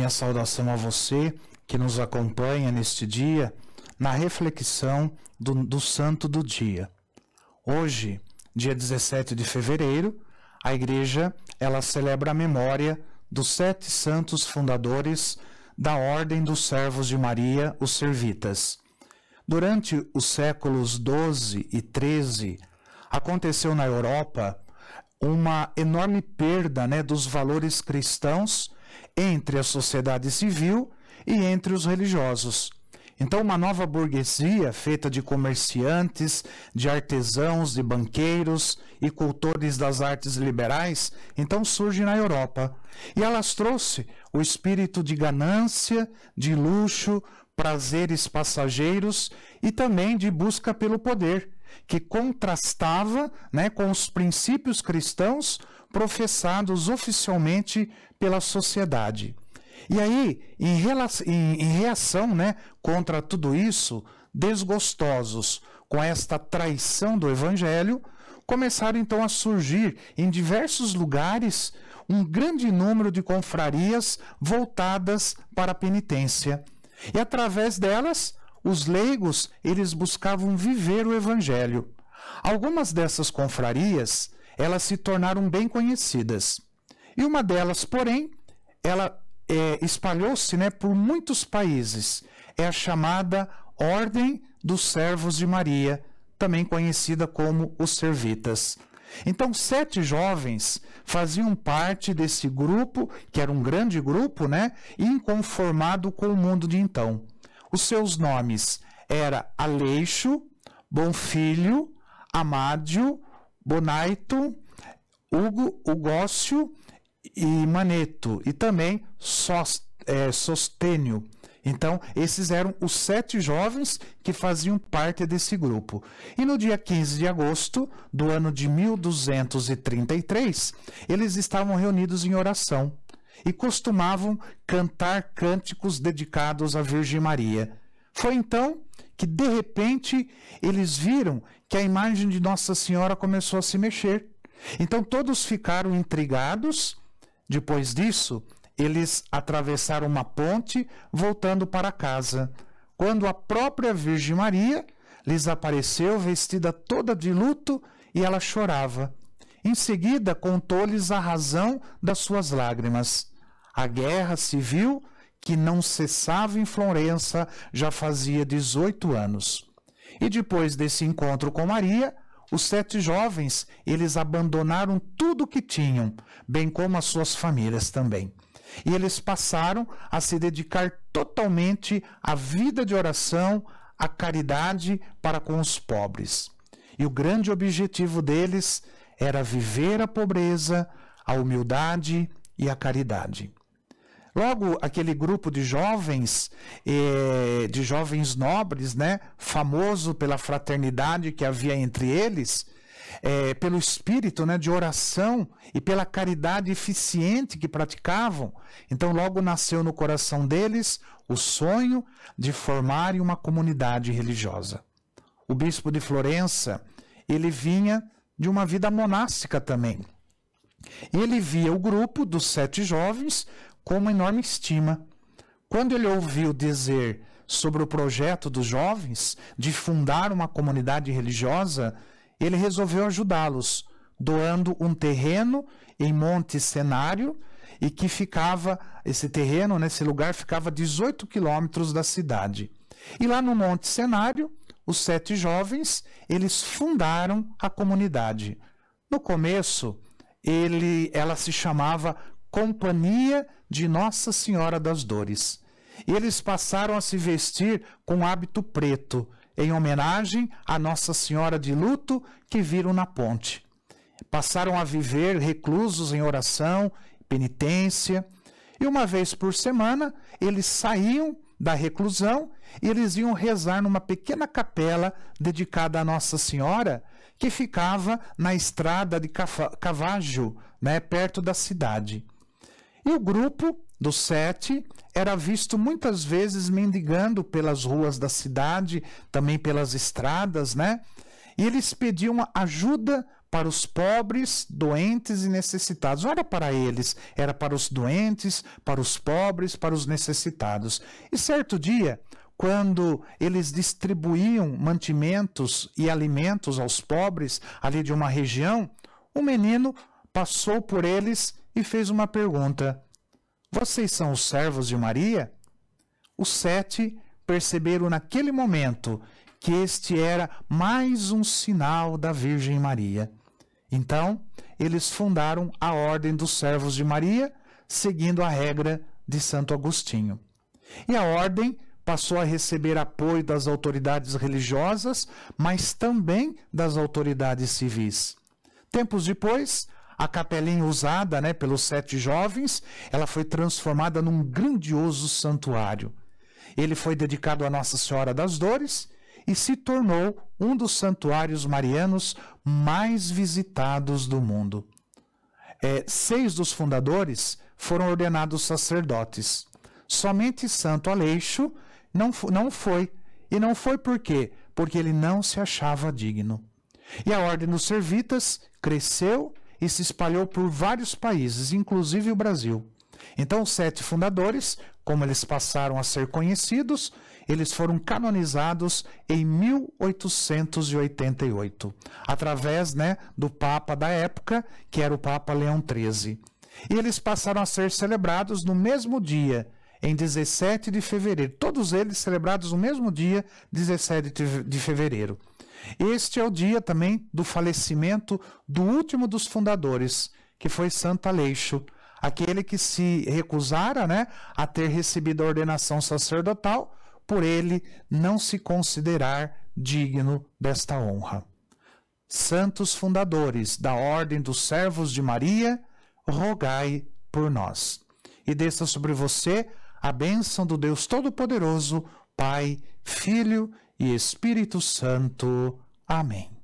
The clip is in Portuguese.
minha saudação a você que nos acompanha neste dia na reflexão do Santo do Dia. Hoje, dia 17 de fevereiro, a Igreja ela celebra a memória dos 7 santos fundadores da Ordem dos Servos de Maria, os Servitas. Durante os séculos XII e XIII, aconteceu na Europa uma enorme perda, dos valores cristãos entre a sociedade civil e entre os religiosos. Então, uma nova burguesia feita de comerciantes, de artesãos, de banqueiros e cultores das artes liberais, então surge na Europa. E elas trouxe o espírito de ganância, de luxo, prazeres passageiros e também de busca pelo poder, que contrastava, com os princípios cristãos professados oficialmente pela sociedade. E aí, em reação contra tudo isso, desgostosos com esta traição do Evangelho, começaram então a surgir em diversos lugares um grande número de confrarias voltadas para a penitência. E através delas, os leigos eles buscavam viver o Evangelho. Algumas dessas confrarias, elas se tornaram bem conhecidas. E uma delas, porém, ela espalhou-se por muitos países. É a chamada Ordem dos Servos de Maria, também conhecida como os Servitas. Então, 7 jovens faziam parte desse grupo, que era um grande grupo, inconformado com o mundo de então. Os seus nomes eram Aleixo, Bonfilho, Amádio, Bonaito, Hugo, Ugócio e Maneto, e também Sostênio. Então, esses eram os 7 jovens que faziam parte desse grupo. E no dia 15 de agosto do ano de 1233, eles estavam reunidos em oração e costumavam cantar cânticos dedicados à Virgem Maria. Foi então que, de repente, eles viram que a imagem de Nossa Senhora começou a se mexer. Então, todos ficaram intrigados. Depois disso, eles atravessaram uma ponte voltando para casa, quando a própria Virgem Maria lhes apareceu vestida toda de luto e ela chorava. Em seguida, contou-lhes a razão das suas lágrimas. A guerra civil, que não cessava em Florença, já fazia 18 anos. E depois desse encontro com Maria, os 7 jovens, eles abandonaram tudo o que tinham, bem como as suas famílias também. E eles passaram a se dedicar totalmente à vida de oração, à caridade para com os pobres. E o grande objetivo deles era viver a pobreza, a humildade e a caridade. Logo, aquele grupo de jovens nobres, famoso pela fraternidade que havia entre eles, pelo espírito de oração e pela caridade eficiente que praticavam, então logo nasceu no coração deles o sonho de formarem uma comunidade religiosa. O bispo de Florença, ele vinha de uma vida monástica também. Ele via o grupo dos 7 jovens com uma enorme estima. Quando ele ouviu dizer sobre o projeto dos jovens de fundar uma comunidade religiosa, ele resolveu ajudá-los, doando um terreno em Monte Cenário, e que esse terreno, nesse lugar, ficava a 18 quilômetros da cidade. E lá no Monte Cenário, os 7 jovens, eles fundaram a comunidade. No começo, ela se chamava Companhia de Nossa Senhora das Dores. E eles passaram a se vestir com hábito preto, em homenagem a Nossa Senhora de luto que viram na ponte. Passaram a viver reclusos em oração, penitência, e uma vez por semana eles saíam da reclusão e eles iam rezar numa pequena capela dedicada a Nossa Senhora, que ficava na estrada de Cavaggio, perto da cidade. E o grupo dos 7 era visto muitas vezes mendigando pelas ruas da cidade, também pelas estradas, E eles pediam ajuda para os pobres, doentes e necessitados. Olha para eles, era para os doentes, para os pobres, para os necessitados. E certo dia, quando eles distribuíam mantimentos e alimentos aos pobres ali de uma região, um menino passou por eles e fez uma pergunta: vocês são os servos de Maria? Os 7 perceberam naquele momento que este era mais um sinal da Virgem Maria. Então, eles fundaram a Ordem dos Servos de Maria, seguindo a regra de Santo Agostinho. E a ordem passou a receber apoio das autoridades religiosas, mas também das autoridades civis. Tempos depois, a capelinha usada, pelos 7 jovens, ela foi transformada num grandioso santuário. Ele foi dedicado a Nossa Senhora das Dores e se tornou um dos santuários marianos mais visitados do mundo. 6 dos fundadores foram ordenados sacerdotes. Somente Santo Aleixo não foi. E não foi por quê? Porque ele não se achava digno. E a Ordem dos Servitas cresceu e se espalhou por vários países, inclusive o Brasil. Então, os 7 fundadores, como eles passaram a ser conhecidos, eles foram canonizados em 1888, através do Papa da época, que era o Papa Leão XIII. E eles passaram a ser celebrados no mesmo dia, em 17 de fevereiro. Todos eles celebrados no mesmo dia, 17 de fevereiro. Este é o dia também do falecimento do último dos fundadores, que foi Santo Aleixo, aquele que se recusara a ter recebido a ordenação sacerdotal, por ele não se considerar digno desta honra. Santos fundadores da Ordem dos Servos de Maria, rogai por nós. E desça sobre você a bênção do Deus Todo-Poderoso, Pai, Filho e Espírito Santo. Amém.